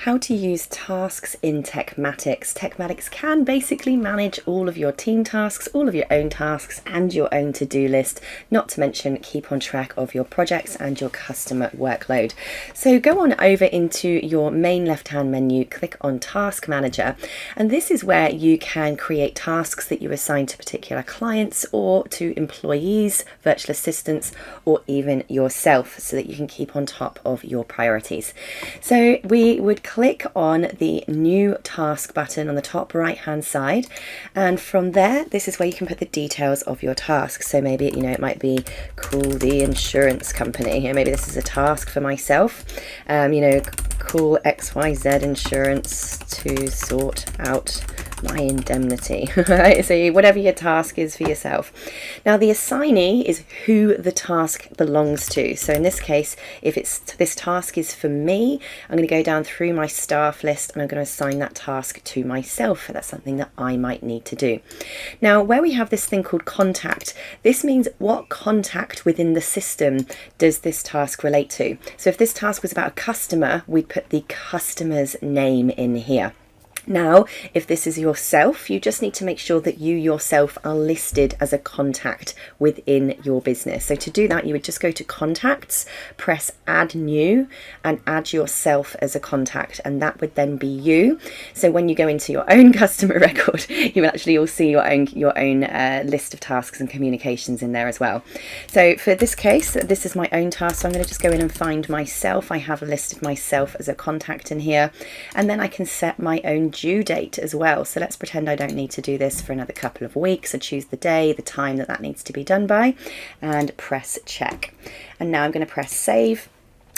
How to use tasks in TekMatix. TekMatix can basically manage all of your team tasks, all of your own tasks and your own to-do list, not to mention keep on track of your projects and your customer workload. So go on over into your main left-hand menu, click on Task Manager, and this is where you can create tasks that you assign to particular clients or to employees, virtual assistants, or even yourself, so that you can keep on top of your priorities. So we would click on the new task button on the top right hand side, and from there this is where you can put the details of your task. So maybe it might be call the insurance company, maybe this is a task for myself, call XYZ insurance to sort out my indemnity. Right, so whatever your task is for yourself. Now the assignee is who the task belongs to. So in this case, if this task is for me, I'm going to go down through my staff list and I'm going to assign that task to myself. That's something that I might need to do. Now where we have this thing called contact, this means what contact within the system does this task relate to. So if this task was about a customer, we'd put the customer's name in here. Now, if this is yourself, you just need to make sure that you yourself are listed as a contact within your business. So to do that, you would just go to Contacts, press Add New, and add yourself as a contact, and that would then be you. So when you go into your own customer record, you actually will see your own list of tasks and communications in there as well. So for this case, this is my own task, so I'm going to just go in and find myself. I have listed myself as a contact in here, and then I can set my own due date as well. So let's pretend I don't need to do this for another couple of weeks. I choose the day, the time that needs to be done by, and press check. And now I'm going to press save.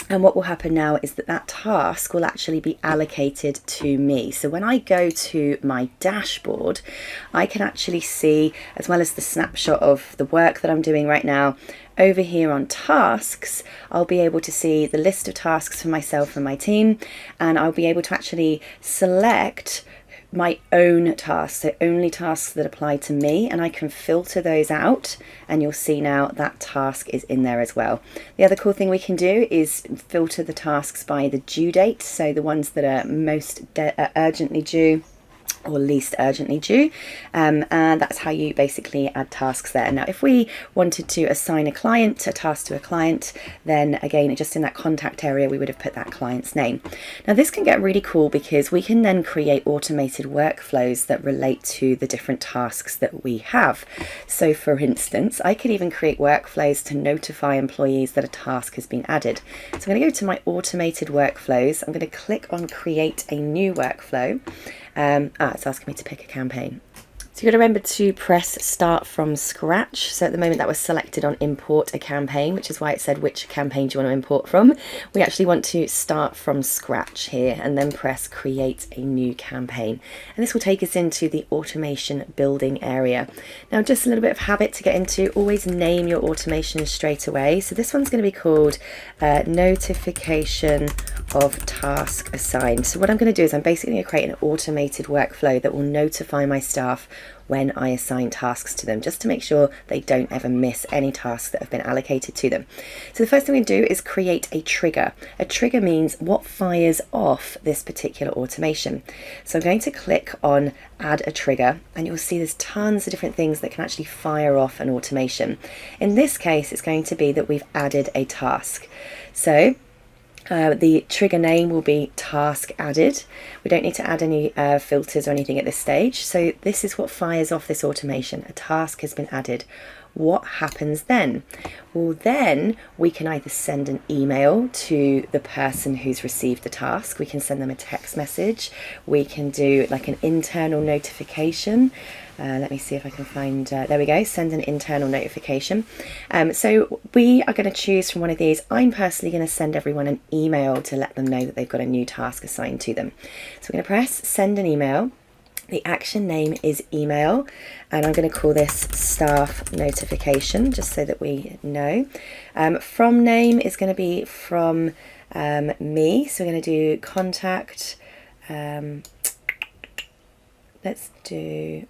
And what will happen now is that task will actually be allocated to me. So when I go to my dashboard, I can actually see, as well as the snapshot of the work that I'm doing right now, over here on tasks, I'll be able to see the list of tasks for myself and my team, and I'll be able to actually select my own tasks, so only tasks that apply to me, and I can filter those out, and you'll see now that task is in there as well. The other cool thing we can do is filter the tasks by the due date, so the ones that are most urgently due or least urgently due, and that's how you basically add tasks there. Now if we wanted to assign a task to a client, then again just in that contact area we would have put that client's name. Now this can get really cool because we can then create automated workflows that relate to the different tasks that we have. So for instance, I could even create workflows to notify employees that a task has been added. So I'm going to go to my automated workflows, I'm going to click on create a new workflow. It's asking me to pick a campaign. So you've got to remember to press start from scratch. So at the moment that was selected on import a campaign, which is why it said which campaign do you want to import from. We actually want to start from scratch here and then press create a new campaign. And this will take us into the automation building area. Now just a little bit of habit to get into, always name your automation straight away. So this one's going to be called notification of task assigned. So what I'm going to do is I'm basically going to create an automated workflow that will notify my staff when I assign tasks to them, just to make sure they don't ever miss any tasks that have been allocated to them. So the first thing we do is create a trigger. A trigger means what fires off this particular automation. So I'm going to click on add a trigger, and you'll see there's tons of different things that can actually fire off an automation. In this case, it's going to be that we've added a task. So the trigger name will be task added. We don't need to add any filters or anything at this stage. So this is what fires off this automation. A task has been added. What happens then? Well, then we can either send an email to the person who's received the task. We can send them a text message. We can do like an internal notification. Let me see if I can find, there we go, send an internal notification. So we are going to choose from one of these. I'm personally going to send everyone an email to let them know that they've got a new task assigned to them. So we're going to press send an email. The action name is email, and I'm going to call this staff notification just so that we know. From name is going to be from me, so we're going to do contact. Let's do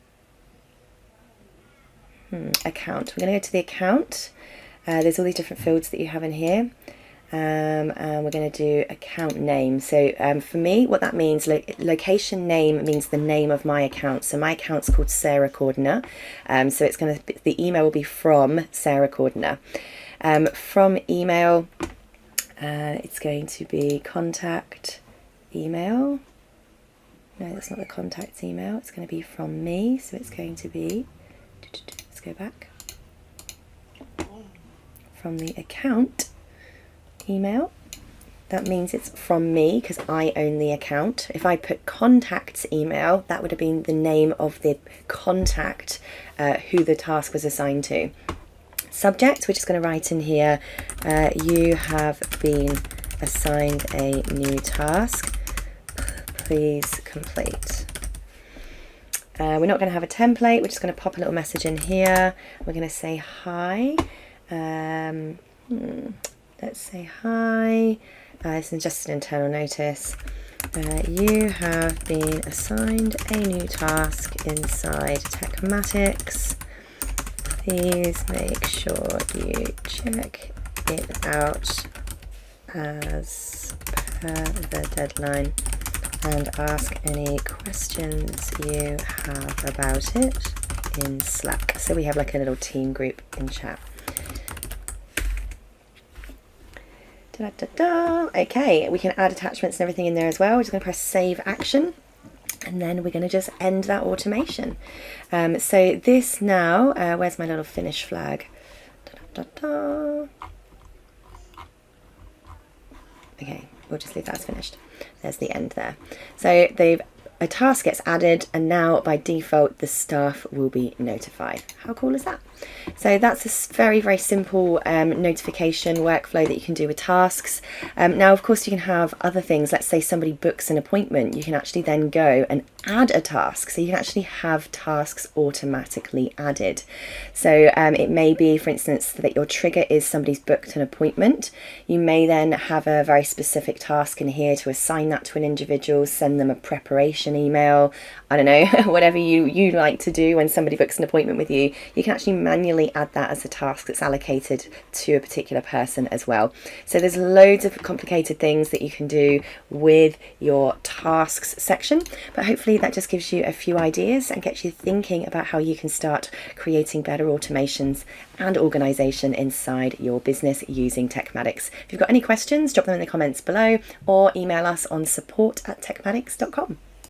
account. We're going to go to the account. There's all these different fields that you have in here. And we're going to do account name. So for me, what that means, location name means the name of my account. So my account's called Sarah Cordner. So it's going to, the email will be from Sarah Cordner. From email, it's going to be contact email. No, that's not the contact email. It's going to be from me. So it's going to be, let's go back. From the account email, that means it's from me because I own the account. If I put contacts email, that would have been the name of the contact who the task was assigned to. Subject, we're just going to write in here, you have been assigned a new task, please complete. We're not going to have a template, we're just going to pop a little message in here. We're going to say hi. Let's say hi. This is just an internal notice. You have been assigned a new task inside TekMatix. Please make sure you check it out as per the deadline and ask any questions you have about it in Slack. So we have like a little team group in chat. Okay, we can add attachments and everything in there as well. We're just going to press save action and then we're going to just end that automation. So this now, where's my little finish flag? Okay, we'll just leave that as finished. There's the end there. So a task gets added and now by default the staff will be notified. How cool is that? So that's a very, very simple notification workflow that you can do with tasks. Now, of course, you can have other things. Let's say somebody books an appointment. You can actually then go and add a task. So you can actually have tasks automatically added. So it may be, for instance, that your trigger is somebody's booked an appointment. You may then have a very specific task in here to assign that to an individual, send them a preparation email, I don't know, whatever you like to do when somebody books an appointment with you. You can actually manually add that as a task that's allocated to a particular person as well. So there's loads of complicated things that you can do with your tasks section, but hopefully that just gives you a few ideas and gets you thinking about how you can start creating better automations and organization inside your business using TekMatix. If you've got any questions, drop them in the comments below or email us on support@tekmatix.com.